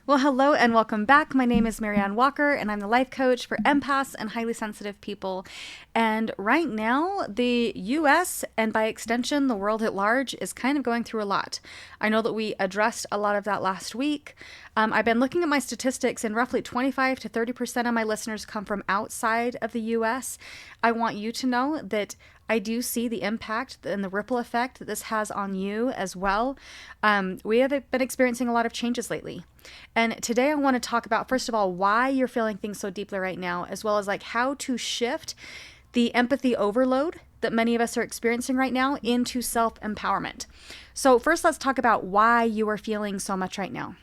Well, hello and welcome back. My name is Marianne Walker, and I'm the life coach for empaths and highly sensitive people. And right now, the US, and by extension, the world at large, is kind of going through a lot. I know that we addressed a lot of that last week. I've been looking at my statistics, and roughly 25 to 30% of my listeners come from outside of the US. I want you to know that I do see the impact and the ripple effect that this has on you as well. We have been experiencing a lot of changes lately. And today I want to talk about, first of all, why you're feeling things so deeply right now, as well as like how to shift the empathy overload that many of us are experiencing right now into self-empowerment. So first, let's talk about why you are feeling so much right now.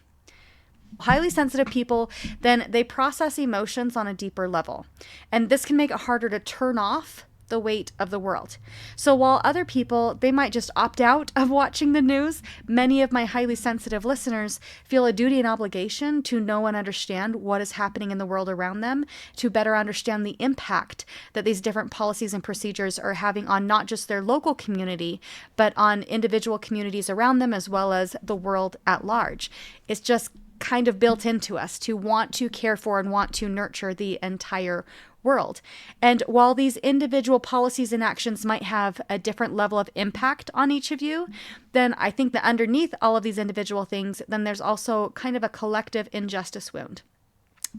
Highly sensitive people, then they process emotions on a deeper level. And this can make it harder to turn off the weight of the world. So while other people, they might just opt out of watching the news, many of my highly sensitive listeners feel a duty and obligation to know and understand what is happening in the world around them, to better understand the impact that these different policies and procedures are having on not just their local community, but on individual communities around them, as well as the world at large. It's just kind of built into us to want to care for and want to nurture the entire world. And while these individual policies and actions might have a different level of impact on each of you, then I think that underneath all of these individual things, then there's also kind of a collective injustice wound.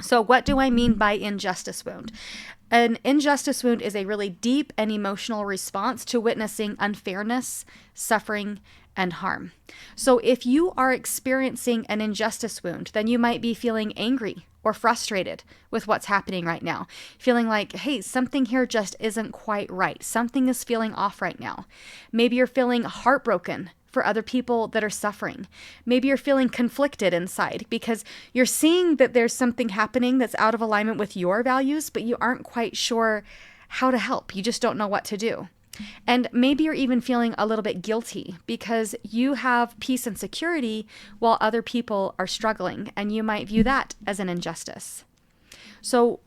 So what do I mean by injustice wound? An injustice wound is a really deep and emotional response to witnessing unfairness, suffering, and harm. So if you are experiencing an injustice wound, then you might be feeling angry or frustrated with what's happening right now, feeling like, hey, something here just isn't quite right. Something is feeling off right now. Maybe you're feeling heartbroken for other people that are suffering. Maybe you're feeling conflicted inside because you're seeing that there's something happening that's out of alignment with your values, but you aren't quite sure how to help. You just don't know what to do. And maybe you're even feeling a little bit guilty because you have peace and security while other people are struggling, and you might view that as an injustice. So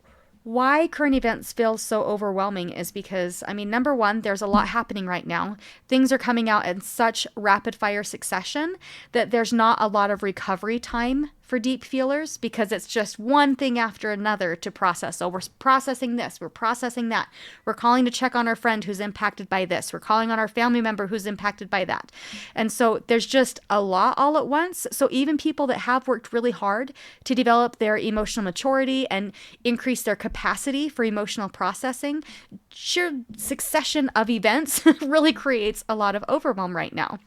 why current events feel so overwhelming is because, number one, there's a lot happening right now. Things are coming out in such rapid fire succession that there's not a lot of recovery time for deep feelers because it's just one thing after another to process. So we're processing this, we're processing that. We're calling to check on our friend who's impacted by this. We're calling on our family member who's impacted by that. And so there's just a lot all at once. So even people that have worked really hard to develop their emotional maturity and increase their capacity for emotional processing, sheer succession of events really creates a lot of overwhelm right now.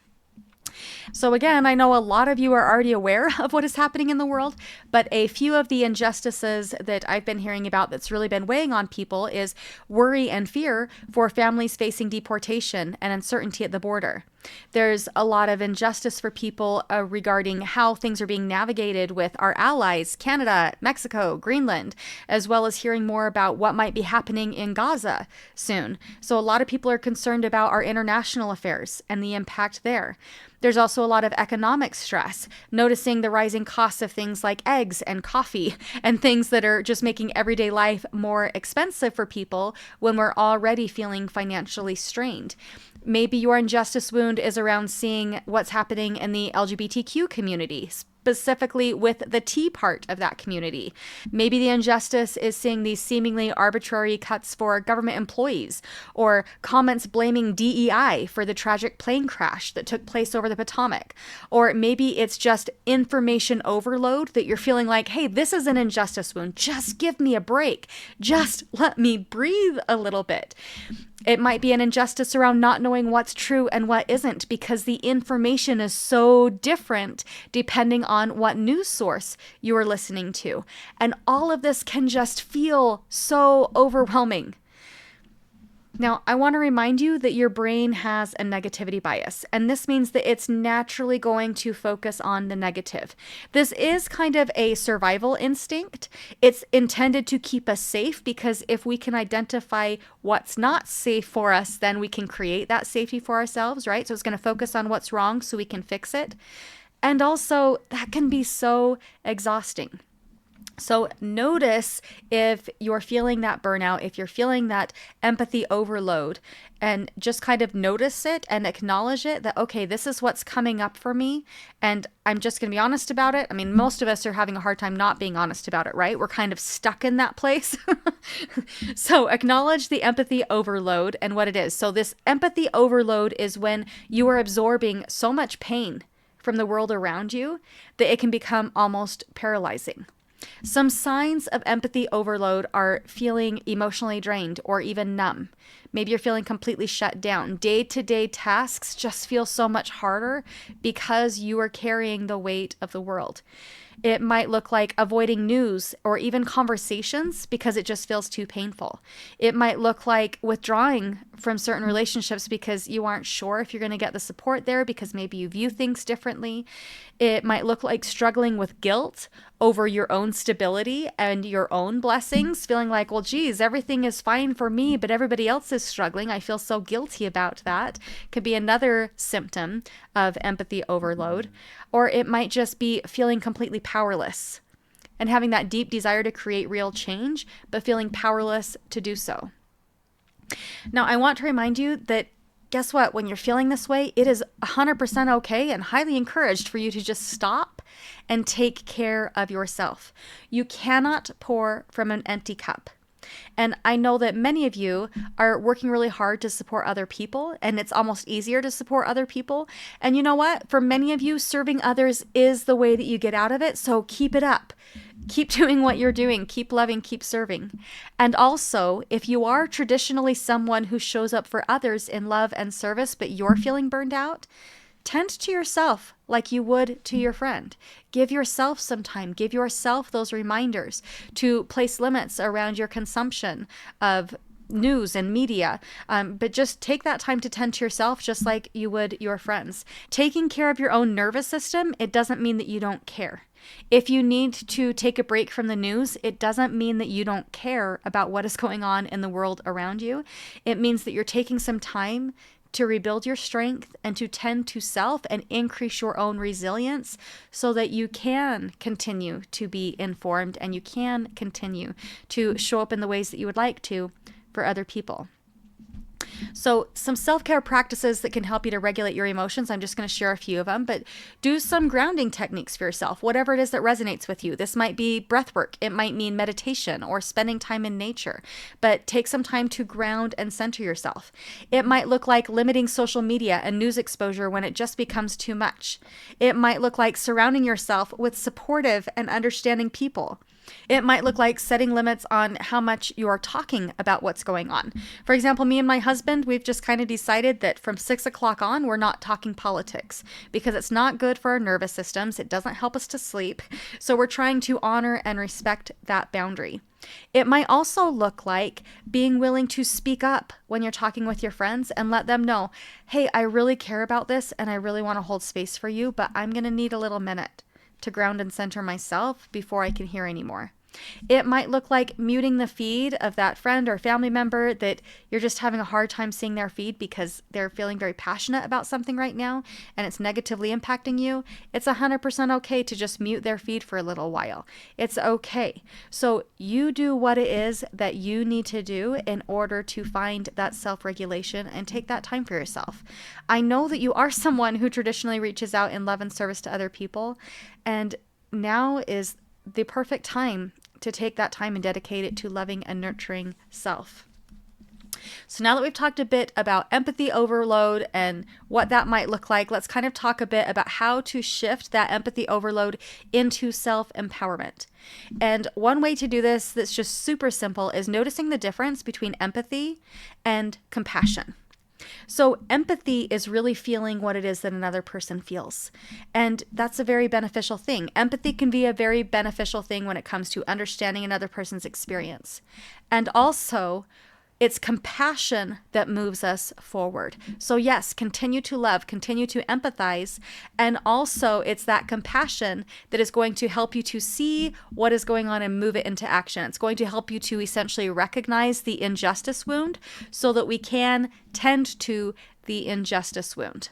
So again, I know a lot of you are already aware of what is happening in the world, but a few of the injustices that I've been hearing about that's really been weighing on people is worry and fear for families facing deportation and uncertainty at the border. There's a lot of injustice for people regarding how things are being navigated with our allies, Canada, Mexico, Greenland, as well as hearing more about what might be happening in Gaza soon. So a lot of people are concerned about our international affairs and the impact there. There's also a lot of economic stress, noticing the rising costs of things like eggs and coffee and things that are just making everyday life more expensive for people when we're already feeling financially strained. Maybe your injustice wound is around seeing what's happening in the LGBTQ community, specifically with the T part of that community. Maybe the injustice is seeing these seemingly arbitrary cuts for government employees or comments blaming DEI for the tragic plane crash that took place over the Potomac. Or maybe it's just information overload that you're feeling like, hey, this is an injustice wound. Just give me a break. Just let me breathe a little bit. It might be an injustice around not knowing what's true and what isn't because the information is so different depending on what news source you are listening to. And all of this can just feel so overwhelming. Now, I want to remind you that your brain has a negativity bias, and this means that it's naturally going to focus on the negative. This is kind of a survival instinct. It's intended to keep us safe because if we can identify what's not safe for us, then we can create that safety for ourselves, right? So it's going to focus on what's wrong so we can fix it. And also, that can be so exhausting. So notice if you're feeling that burnout, if you're feeling that empathy overload, and just kind of notice it and acknowledge it that, okay, this is what's coming up for me. And I'm just going to be honest about it. I mean, most of us are having a hard time not being honest about it, right? We're kind of stuck in that place. So acknowledge the empathy overload and what it is. So this empathy overload is when you are absorbing so much pain from the world around you that it can become almost paralyzing. Some signs of empathy overload are feeling emotionally drained or even numb. Maybe you're feeling completely shut down. Day-to-day tasks just feel so much harder because you are carrying the weight of the world. It might look like avoiding news or even conversations because it just feels too painful. It might look like withdrawing from certain relationships because you aren't sure if you're going to get the support there because maybe you view things differently. It might look like struggling with guilt over your own stability and your own blessings, feeling like, well, geez, everything is fine for me, but everybody else is struggling. I feel so guilty about that. Could be another symptom of empathy overload. Or it might just be feeling completely powerless and having that deep desire to create real change, but feeling powerless to do so. Now, I want to remind you that guess what? When you're feeling this way, it is 100% okay and highly encouraged for you to just stop and take care of yourself. You cannot pour from an empty cup. And I know that many of you are working really hard to support other people, and it's almost easier to support other people. And you know what? For many of you, serving others is the way that you get out of it. So keep it up. Keep doing what you're doing. Keep loving, keep serving. And also, if you are traditionally someone who shows up for others in love and service, but you're feeling burned out, tend to yourself like you would to your friend. Give yourself some time. Give yourself those reminders to place limits around your consumption of news and media. But just take that time to tend to yourself just like you would your friends. Taking care of your own nervous system, it doesn't mean that you don't care. If you need to take a break from the news, it doesn't mean that you don't care about what is going on in the world around you. It means that you're taking some time to rebuild your strength and to tend to self and increase your own resilience so that you can continue to be informed and you can continue to show up in the ways that you would like to for other people. So some self-care practices that can help you to regulate your emotions. I'm just going to share a few of them, but do some grounding techniques for yourself, whatever it is that resonates with you. This might be breath work. It might mean meditation or spending time in nature, but take some time to ground and center yourself. It might look like limiting social media and news exposure when it just becomes too much. It might look like surrounding yourself with supportive and understanding people. It might look like setting limits on how much you are talking about what's going on. For example, me and my husband, we've just kind of decided that from 6 o'clock on, we're not talking politics because it's not good for our nervous systems. It doesn't help us to sleep. So we're trying to honor and respect that boundary. It might also look like being willing to speak up when you're talking with your friends and let them know, hey, I really care about this and I really want to hold space for you, but I'm going to need a little minute to ground and center myself before I can hear anymore. It might look like muting the feed of that friend or family member that you're just having a hard time seeing their feed because they're feeling very passionate about something right now and it's negatively impacting you. It's 100% okay to just mute their feed for a little while. It's okay. So you do what it is that you need to do in order to find that self-regulation and take that time for yourself. I know that you are someone who traditionally reaches out in love and service to other people, and now is the perfect time to take that time and dedicate it to loving and nurturing self. So now that we've talked a bit about empathy overload and what that might look like, let's kind of talk a bit about how to shift that empathy overload into self-empowerment. And one way to do this that's just super simple is noticing the difference between empathy and compassion. So empathy is really feeling what it is that another person feels. And that's a very beneficial thing. Empathy can be a very beneficial thing when it comes to understanding another person's experience. And also, it's compassion that moves us forward. So yes, continue to love, continue to empathize, and also it's that compassion that is going to help you to see what is going on and move it into action. It's going to help you to essentially recognize the injustice wound so that we can tend to the injustice wound.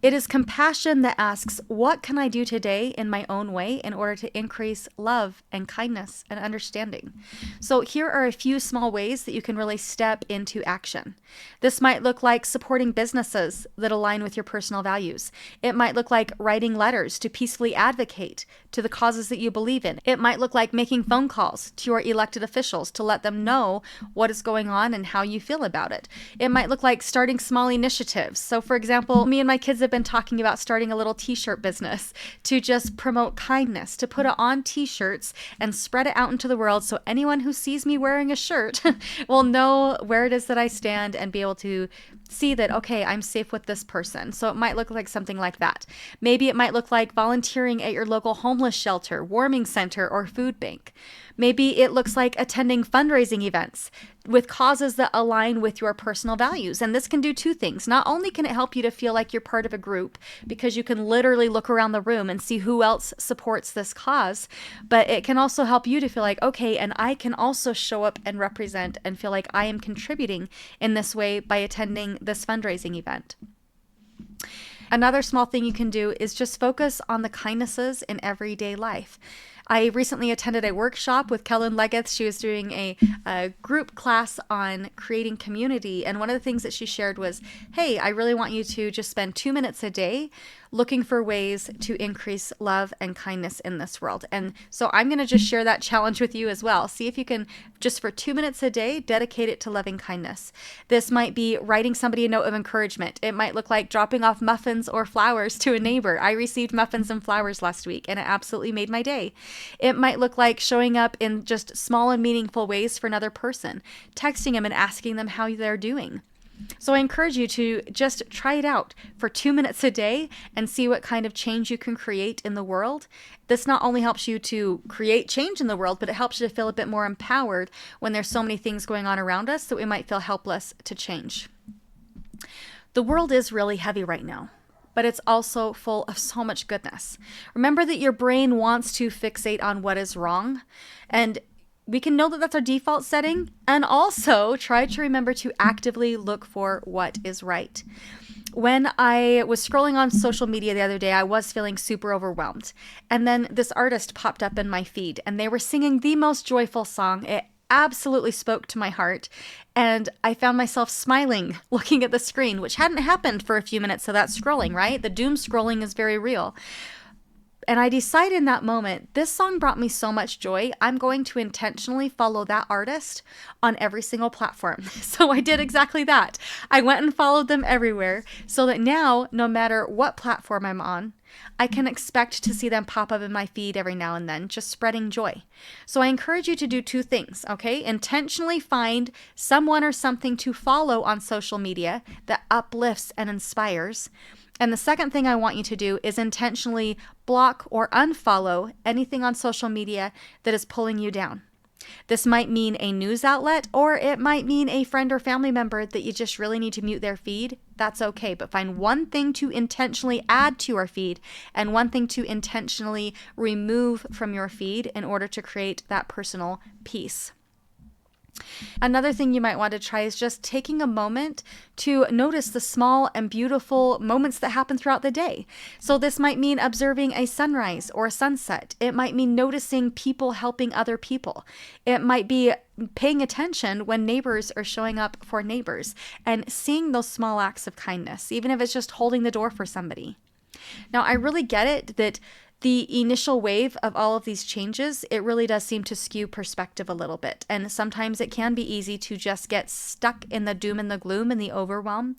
It is compassion that asks, what can I do today in my own way in order to increase love and kindness and understanding? So here are a few small ways that you can really step into action. This might look like supporting businesses that align with your personal values. It might look like writing letters to peacefully advocate to the causes that you believe in. It might look like making phone calls to your elected officials to let them know what is going on and how you feel about it. It might look like starting small initiatives. So for example, me and my kids have been talking about starting a little t-shirt business to just promote kindness, to put it on t-shirts and spread it out into the world so anyone who sees me wearing a shirt will know where it is that I stand and be able to see that, okay, I'm safe with this person. So it might look like something like that. Maybe it might look like volunteering at your local homeless shelter, warming center, or food bank. Maybe it looks like attending fundraising events with causes that align with your personal values. And this can do two things. Not only can it help you to feel like you're part of a group because you can literally look around the room and see who else supports this cause, but it can also help you to feel like, okay, and I can also show up and represent and feel like I am contributing in this way by attending this fundraising event. Another small thing you can do is just focus on the kindnesses in everyday life. I recently attended a workshop with Kellen Leggett. She was doing a group class on creating community. And one of the things that she shared was, hey, I really want you to just spend 2 minutes a day looking for ways to increase love and kindness in this world. And so I'm going to just share that challenge with you as well. See if you can, just for 2 minutes a day, dedicate it to loving kindness. This might be writing somebody a note of encouragement. It might look like dropping off muffins or flowers to a neighbor. I received muffins and flowers last week, and it absolutely made my day. It might look like showing up in just small and meaningful ways for another person, texting them and asking them how they're doing. So I encourage you to just try it out for 2 minutes a day and see what kind of change you can create in the world. This not only helps you to create change in the world, but it helps you to feel a bit more empowered when there's so many things going on around us that we might feel helpless to change. The world is really heavy right now, but it's also full of so much goodness. Remember that your brain wants to fixate on what is wrong, and we can know that that's our default setting, and also try to remember to actively look for what is right. When I was scrolling on social media the other day, I was feeling super overwhelmed. And then this artist popped up in my feed, and they were singing the most joyful song. It absolutely spoke to my heart. And I found myself smiling, looking at the screen, which hadn't happened for a few minutes of that scrolling, right? The doom scrolling is very real. And I decided in that moment, this song brought me so much joy. I'm going to intentionally follow that artist on every single platform. So I did exactly that. I went and followed them everywhere so that now, no matter what platform I'm on, I can expect to see them pop up in my feed every now and then, just spreading joy. So I encourage you to do two things, okay? Intentionally find someone or something to follow on social media that uplifts and inspires. And the second thing I want you to do is intentionally block or unfollow anything on social media that is pulling you down. This might mean a news outlet, or it might mean a friend or family member that you just really need to mute their feed. That's okay, but find one thing to intentionally add to your feed and one thing to intentionally remove from your feed in order to create that personal peace. Another thing you might want to try is just taking a moment to notice the small and beautiful moments that happen throughout the day. So this might mean observing a sunrise or a sunset. It might mean noticing people helping other people. It might be paying attention when neighbors are showing up for neighbors and seeing those small acts of kindness, even if it's just holding the door for somebody. Now, I really get it that the initial wave of all of these changes, it really does seem to skew perspective a little bit. And sometimes it can be easy to just get stuck in the doom and the gloom and the overwhelm.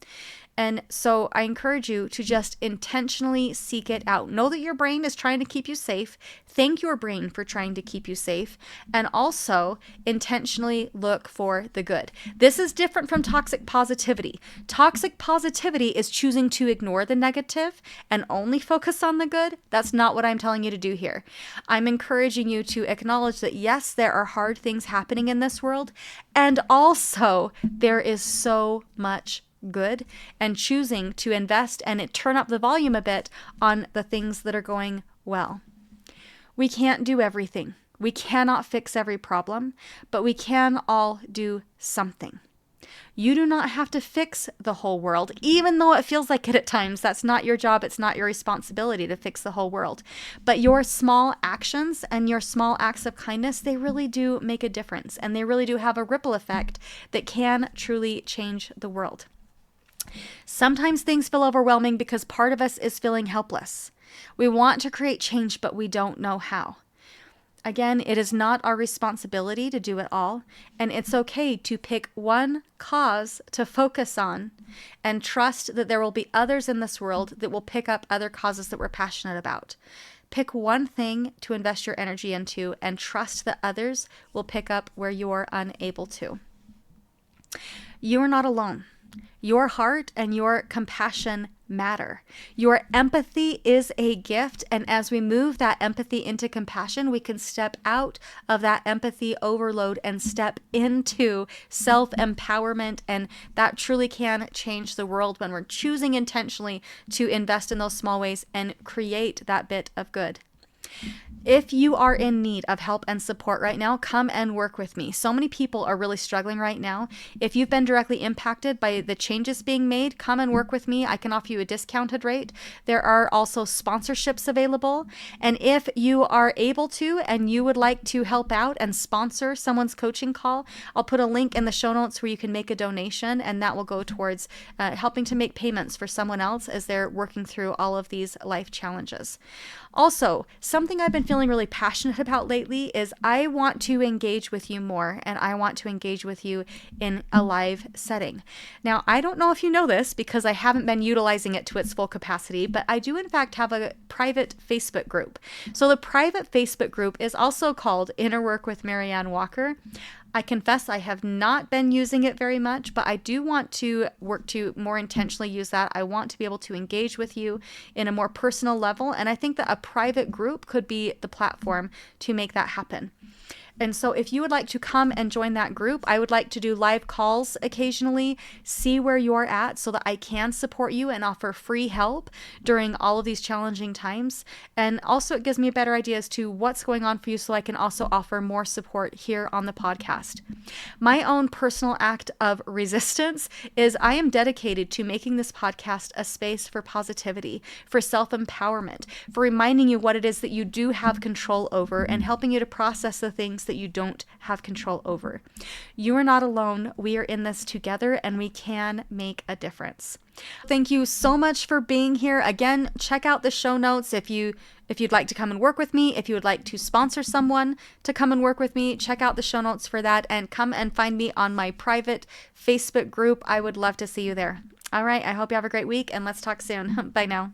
And so I encourage you to just intentionally seek it out. Know that your brain is trying to keep you safe. Thank your brain for trying to keep you safe. And also intentionally look for the good. This is different from toxic positivity. Toxic positivity is choosing to ignore the negative and only focus on the good. That's not what I'm telling you to do here. I'm encouraging you to acknowledge that yes, there are hard things happening in this world. And also there is so much good, and choosing to invest and turn up the volume a bit on the things that are going well. We can't do everything. We cannot fix every problem, but we can all do something. You do not have to fix the whole world, even though it feels like it at times. That's not your job. It's not your responsibility to fix the whole world. But your small actions and your small acts of kindness, they really do make a difference. And they really do have a ripple effect that can truly change the world. Sometimes things feel overwhelming because part of us is feeling helpless. We want to create change, but we don't know how. Again, it is not our responsibility to do it all, and it's okay to pick one cause to focus on and trust that there will be others in this world that will pick up other causes that we're passionate about. Pick one thing to invest your energy into and trust that others will pick up where you're unable to. You are not alone. Your heart and your compassion matter. Your empathy is a gift, and as we move that empathy into compassion, we can step out of that empathy overload and step into self-empowerment, and that truly can change the world when we're choosing intentionally to invest in those small ways and create that bit of good. If you are in need of help and support right now, come and work with me. So many people are really struggling right now. If you've been directly impacted by the changes being made, come and work with me. I can offer you a discounted rate. There are also sponsorships available. And if you are able to and you would like to help out and sponsor someone's coaching call, I'll put a link in the show notes where you can make a donation, and that will go towards helping to make payments for someone else as they're working through all of these life challenges. Also, something I've been feeling really passionate about lately is I want to engage with you more, and I want to engage with you in a live setting. Now, I don't know if you know this because I haven't been utilizing it to its full capacity, but I do in fact have a private Facebook group. So the private Facebook group is also called Inner Work with Marianne Walker. I confess I have not been using it very much, but I do want to work to more intentionally use that. I want to be able to engage with you in a more personal level, and I think that a private group could be the platform to make that happen. And so if you would like to come and join that group, I would like to do live calls occasionally, see where you're at so that I can support you and offer free help during all of these challenging times. And also it gives me a better idea as to what's going on for you so I can also offer more support here on the podcast. My own personal act of resistance is I am dedicated to making this podcast a space for positivity, for self-empowerment, for reminding you what it is that you do have control over and helping you to process the things that you don't have control over. You are not alone. We are in this together, and we can make a difference. Thank you so much for being here. Again, check out the show notes if you'd like to come and work with me. If you would like to sponsor someone to come and work with me, check out the show notes for that, and come and find me on my private Facebook group. I would love to see you there. All right, I hope you have a great week, and let's talk soon. Bye now.